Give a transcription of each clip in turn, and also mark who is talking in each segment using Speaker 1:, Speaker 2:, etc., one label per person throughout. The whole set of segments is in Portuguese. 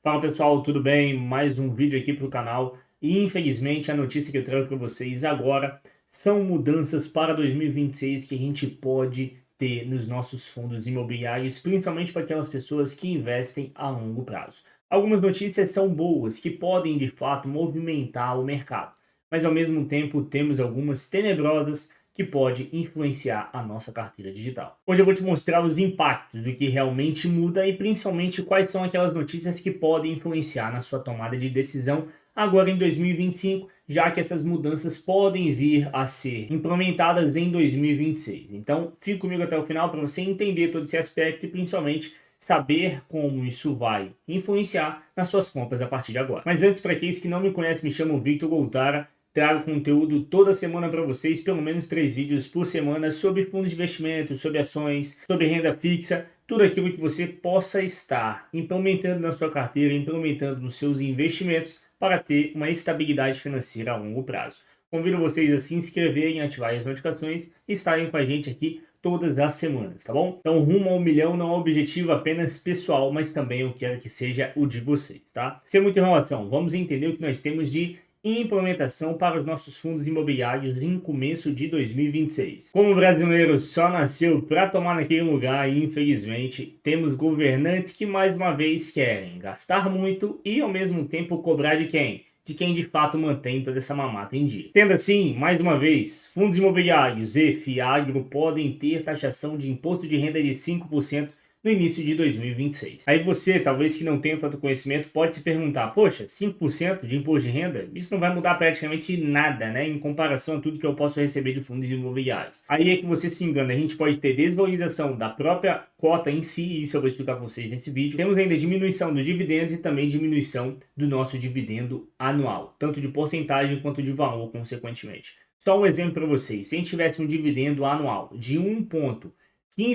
Speaker 1: Fala pessoal, tudo bem? Mais um vídeo aqui para o canal e infelizmente a notícia que eu trago para vocês agora são mudanças para 2026 que a gente pode ter nos nossos fundos imobiliários, principalmente para aquelas pessoas que investem a longo prazo. Algumas notícias são boas, que podem de fato movimentar o mercado, mas ao mesmo tempo temos algumas tenebrosas que pode influenciar a nossa carteira digital. Hoje eu vou te mostrar os impactos do que realmente muda e principalmente quais são aquelas notícias que podem influenciar na sua tomada de decisão agora em 2025, já que essas mudanças podem vir a ser implementadas em 2026. Então, fique comigo até o final para você entender todo esse aspecto e principalmente saber como isso vai influenciar nas suas compras a partir de agora. Mas antes, para aqueles que não me conhecem, me chamo Victor Goltara. Trago conteúdo toda semana para vocês, pelo menos 3 vídeos por semana sobre fundos de investimento, sobre ações, sobre renda fixa, tudo aquilo que você possa estar implementando na sua carteira, implementando nos seus investimentos para ter uma estabilidade financeira a longo prazo. Convido vocês a se inscreverem, ativarem as notificações e estarem com a gente aqui todas as semanas, tá bom? Então, rumo ao milhão não é um objetivo apenas pessoal, mas também eu quero que seja o de vocês, tá? Sem muita enrolação, vamos entender o que nós temos de implementação para os nossos fundos imobiliários em começo de 2026. Como o brasileiro só nasceu para tomar naquele lugar e infelizmente temos governantes que mais uma vez querem gastar muito e ao mesmo tempo cobrar de quem? De quem de fato mantém toda essa mamata em dia. Sendo assim, mais uma vez, fundos imobiliários e FIAGRO podem ter taxação de imposto de renda de 5% no início de 2026. Aí você, talvez que não tenha tanto conhecimento, pode se perguntar, poxa, 5% de imposto de renda? Isso não vai mudar praticamente nada, né, em comparação a tudo que eu posso receber de fundos imobiliários. Aí é que você se engana, a gente pode ter desvalorização da própria cota em si, e isso eu vou explicar para vocês nesse vídeo. Temos ainda diminuição dos dividendos e também diminuição do nosso dividendo anual, tanto de porcentagem quanto de valor, consequentemente. Só um exemplo para vocês, se a gente tivesse um dividendo anual de 1,15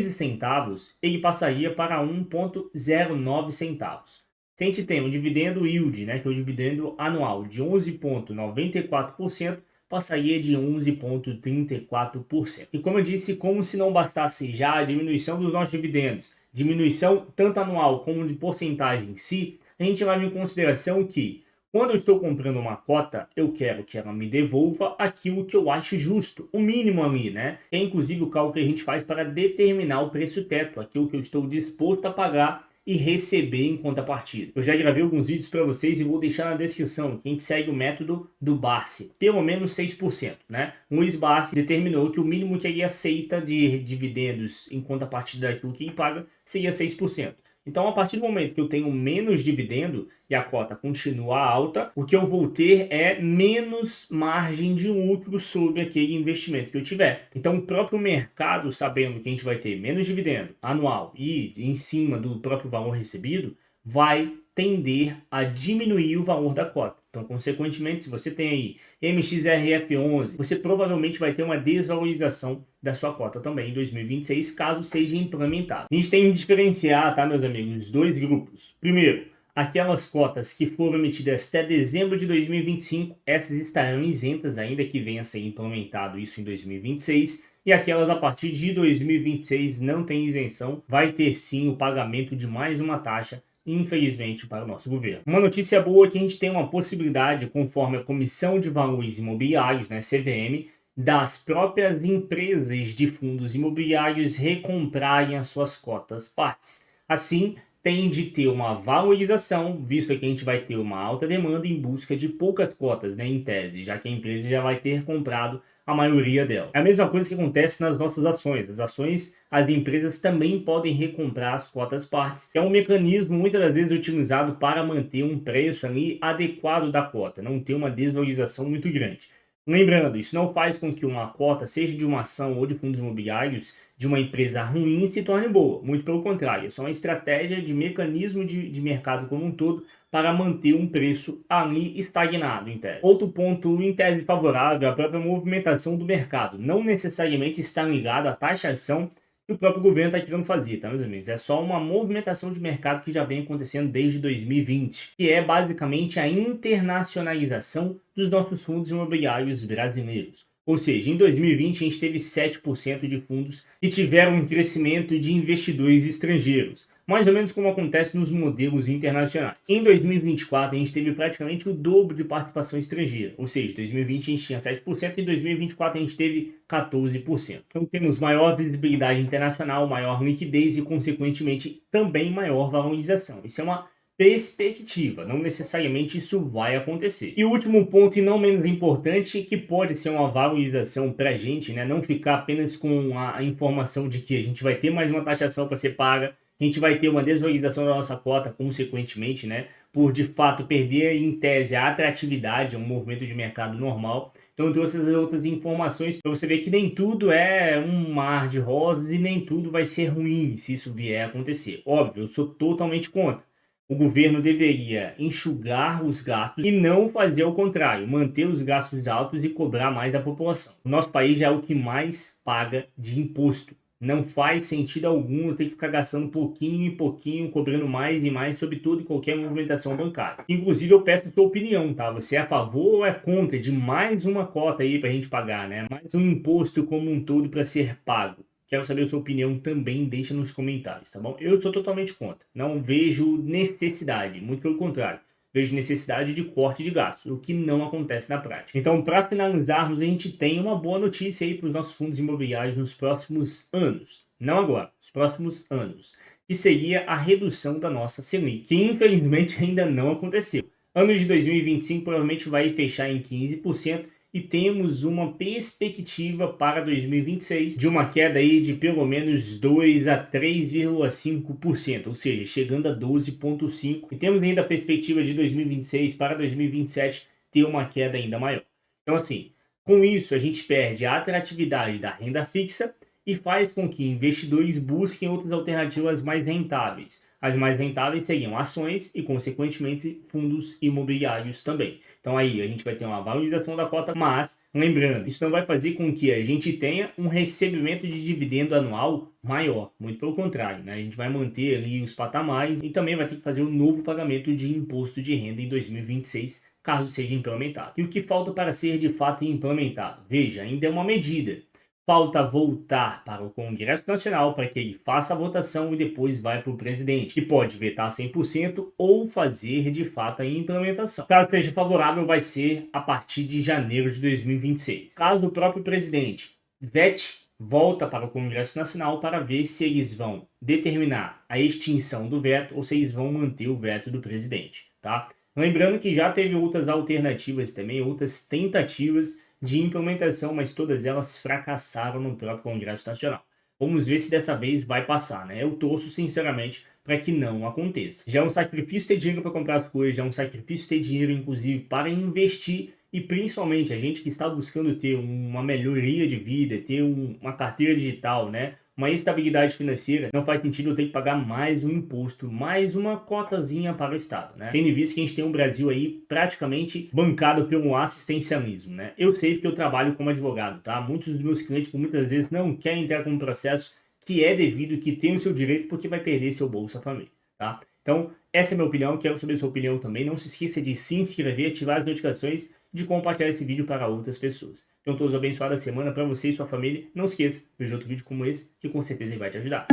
Speaker 1: centavos, ele passaria para 1,09 centavos. Se a gente tem um dividendo yield, né, que é o dividendo anual de 11,94%, passaria de 11,34%. E como eu disse, como se não bastasse já a diminuição dos nossos dividendos, diminuição tanto anual como de porcentagem em si, a gente leva em consideração que quando eu estou comprando uma cota, eu quero que ela me devolva aquilo que eu acho justo, o mínimo ali, né? É inclusive o cálculo que a gente faz para determinar o preço teto, aquilo que eu estou disposto a pagar e receber em contrapartida. Eu já gravei alguns vídeos para vocês e vou deixar na descrição, que a gente segue o método do Barsi, pelo menos 6%, né? O Luiz Barsi determinou que o mínimo que ele aceita de dividendos em contrapartida daquilo que ele paga seria 6%. Então, a partir do momento que eu tenho menos dividendo e a cota continua alta, o que eu vou ter é menos margem de lucro sobre aquele investimento que eu tiver. Então, o próprio mercado, sabendo que a gente vai ter menos dividendo anual e em cima do próprio valor recebido, vai tender a diminuir o valor da cota. Então, consequentemente, se você tem aí MXRF11, você provavelmente vai ter uma desvalorização da sua cota também em 2026, caso seja implementado. A gente tem que diferenciar, tá, meus amigos, dois grupos. Primeiro, aquelas cotas que foram emitidas até dezembro de 2025, essas estarão isentas ainda que venha a ser implementado isso em 2026, e aquelas a partir de 2026 não tem isenção, vai ter sim o pagamento de mais uma taxa, infelizmente, para o nosso governo. Uma notícia boa é que a gente tem uma possibilidade, conforme a Comissão de Valores Imobiliários, né, CVM, das próprias empresas de fundos imobiliários recomprarem as suas cotas partes. Assim, tem de ter uma valorização, visto que a gente vai ter uma alta demanda em busca de poucas cotas, né, em tese, já que a empresa já vai ter comprado a maioria dela. É a mesma coisa que acontece nas nossas ações. As ações, as empresas também podem recomprar as cotas partes. É um mecanismo muitas das vezes utilizado para manter um preço ali adequado da cota, não ter uma desvalorização muito grande. Lembrando, isso não faz com que uma cota, seja de uma ação ou de fundos imobiliários, de uma empresa ruim se torne boa. Muito pelo contrário, é só uma estratégia de mecanismo de mercado como um todo para manter um preço ali estagnado, em tese. Outro ponto, em tese favorável, é a própria movimentação do mercado. Não necessariamente está ligado à taxação que o próprio governo está querendo fazer, tá, meus amigos? É só uma movimentação de mercado que já vem acontecendo desde 2020, que é basicamente a internacionalização dos nossos fundos imobiliários brasileiros. Ou seja, em 2020 a gente teve 7% de fundos que tiveram um crescimento de investidores estrangeiros. mais ou menos como acontece nos modelos internacionais. Em 2024, a gente teve praticamente o dobro de participação estrangeira, ou seja, em 2020 a gente tinha 7% e em 2024 a gente teve 14%. Então temos maior visibilidade internacional, maior liquidez e, consequentemente, também maior valorização. Isso é uma perspectiva, não necessariamente isso vai acontecer. E o último ponto, e não menos importante, que pode ser uma valorização para a gente, né? Não ficar apenas com a informação de que a gente vai ter mais uma taxação para ser paga, a gente vai ter uma desvalorização da nossa cota, consequentemente, né? Por de fato perder em tese a atratividade, um movimento de mercado normal. Então eu trouxe as outras informações para você ver que nem tudo é um mar de rosas e nem tudo vai ser ruim se isso vier a acontecer. Óbvio, eu sou totalmente contra. O governo deveria enxugar os gastos e não fazer o contrário, manter os gastos altos e cobrar mais da população. O nosso país já é o que mais paga de imposto. Não faz sentido algum eu ter que ficar gastando pouquinho em pouquinho, cobrando mais e mais sobre toda e qualquer movimentação bancária. Inclusive, eu peço a sua opinião, tá? Você é a favor ou é contra de mais uma cota aí pra gente pagar, né? Mais um imposto como um todo para ser pago? Quero saber a sua opinião também, deixa nos comentários, tá bom? Eu sou totalmente contra. Não vejo necessidade, muito pelo contrário. Vejo necessidade de corte de gastos, o que não acontece na prática. Então, para finalizarmos, a gente tem uma boa notícia aí para os nossos fundos imobiliários nos próximos anos. Não agora, nos próximos anos. Que seria a redução da nossa Selic, que infelizmente ainda não aconteceu. Ano de 2025 provavelmente vai fechar em 15%, e temos uma perspectiva para 2026 de uma queda aí de pelo menos 2 a 3,5%, ou seja, chegando a 12,5%. E temos ainda a perspectiva de 2026 para 2027 ter uma queda ainda maior. Então assim, com isso a gente perde a atratividade da renda fixa e faz com que investidores busquem outras alternativas mais rentáveis. As mais rentáveis seriam ações e, consequentemente, fundos imobiliários também. Então aí a gente vai ter uma valorização da cota, mas lembrando, isso não vai fazer com que a gente tenha um recebimento de dividendo anual maior, muito pelo contrário, né? A gente vai manter ali os patamares e também vai ter que fazer um novo pagamento de imposto de renda em 2026, caso seja implementado. E o que falta para ser de fato implementado? Veja, ainda é uma medida. Falta voltar para o Congresso Nacional para que ele faça a votação e depois vai para o presidente, que pode vetar 100% ou fazer de fato a implementação. Caso seja favorável, vai ser a partir de janeiro de 2026. Caso o próprio presidente vete, volta para o Congresso Nacional para ver se eles vão determinar a extinção do veto ou se eles vão manter o veto do presidente, tá? Lembrando que já teve outras alternativas também, outras tentativas de implementação, mas todas elas fracassaram no próprio Congresso Nacional. Vamos ver se dessa vez vai passar, né? Eu torço sinceramente para que não aconteça. Já é um sacrifício ter dinheiro para comprar as coisas, já é um sacrifício ter dinheiro, inclusive, para investir e principalmente a gente que está buscando ter uma melhoria de vida, ter uma carteira digital, né? Uma estabilidade financeira, não faz sentido eu ter que pagar mais um imposto, mais uma cotazinha para o Estado, né? Tendo em vista que a gente tem um Brasil aí praticamente bancado pelo assistencialismo, né? Eu sei porque eu trabalho como advogado, tá? Muitos dos meus clientes, por muitas vezes, não querem entrar com um processo que é devido, que tem o seu direito, porque vai perder seu Bolsa Família, tá? Então, essa é a minha opinião, quero saber a sua opinião também. Não se esqueça de se inscrever, ativar as notificações, de compartilhar esse vídeo para outras pessoas. Então, todos abençoados da semana para você e sua família. Não esqueça, veja outro vídeo como esse, que com certeza vai te ajudar.